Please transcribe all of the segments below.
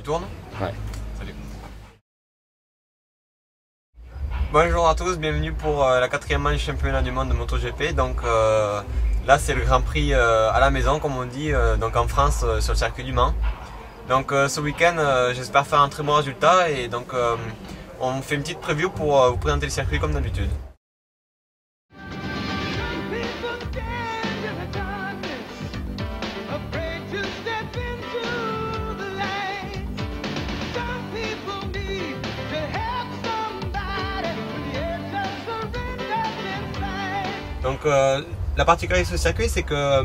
tournes? Ouais. Salut. Bonjour à tous, bienvenue pour la 4e manche du championnat du monde de MotoGP. Donc là c'est le Grand Prix à la maison comme on dit, donc en France sur le circuit du Mans. Donc ce week-end j'espère faire un très bon résultat et donc on fait une petite preview pour vous présenter le circuit comme d'habitude. Donc la particularité de ce circuit c'est que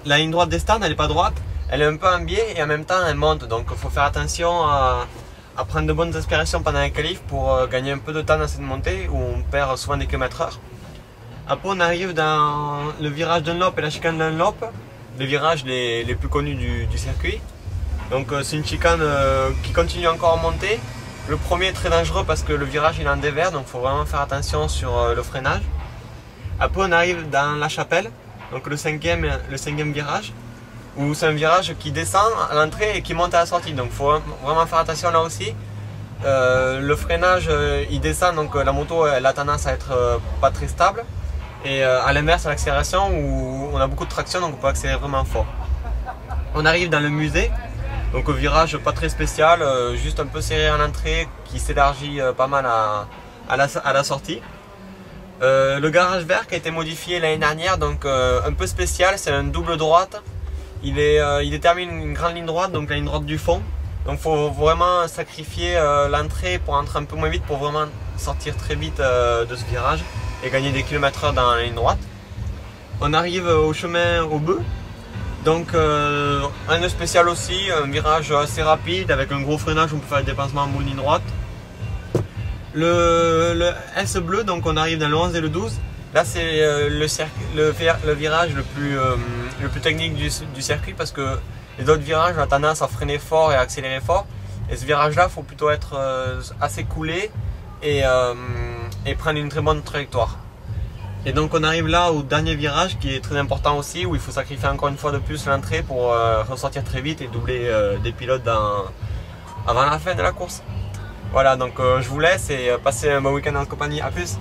la ligne droite des stands elle n'est pas droite, elle est un peu en biais et en même temps elle monte, donc il faut faire attention à prendre de bonnes aspirations pendant les qualifs pour gagner un peu de temps dans cette montée où on perd souvent des km/h. Après on arrive dans le virage Dunlop et la chicane Dunlop, les virages les plus connus du circuit. Donc c'est une chicane qui continue encore à monter. Le premier est très dangereux parce que le virage il est en dévers, donc il faut vraiment faire attention sur le freinage. Après on arrive dans la chapelle, donc le cinquième virage, où c'est un virage qui descend à l'entrée et qui monte à la sortie, donc il faut vraiment faire attention là aussi. Le freinage il descend, donc la moto elle a tendance à être pas très stable, et à l'inverse à l'accélération où on a beaucoup de traction, donc on peut accélérer vraiment fort. On arrive dans le musée, donc un virage pas très spécial, juste un peu serré à l'entrée qui s'élargit pas mal à la sortie. Le garage vert qui a été modifié l'année dernière, donc un peu spécial, c'est un double droite. Il détermine une grande ligne droite, donc la ligne droite du fond. Donc il faut vraiment sacrifier l'entrée pour entrer un peu moins vite pour vraiment sortir très vite de ce virage et gagner des km/h dans la ligne droite. On arrive au chemin au bœuf. Donc un de spécial aussi, un virage assez rapide avec un gros freinage où on peut faire le dépassement en bout de ligne droite. Le S bleu, donc on arrive dans le 11 et le 12. Là c'est le virage le plus technique du circuit parce que les autres virages ont tendance à freiner fort et à accélérer fort. Et ce virage là, il faut plutôt être assez coulé et prendre une très bonne trajectoire. Et donc on arrive là au dernier virage qui est très important aussi, où il faut sacrifier encore une fois de plus l'entrée pour ressortir très vite et doubler des pilotes avant la fin de la course. Voilà, donc je vous laisse et passez un bon week-end en compagnie. A plus!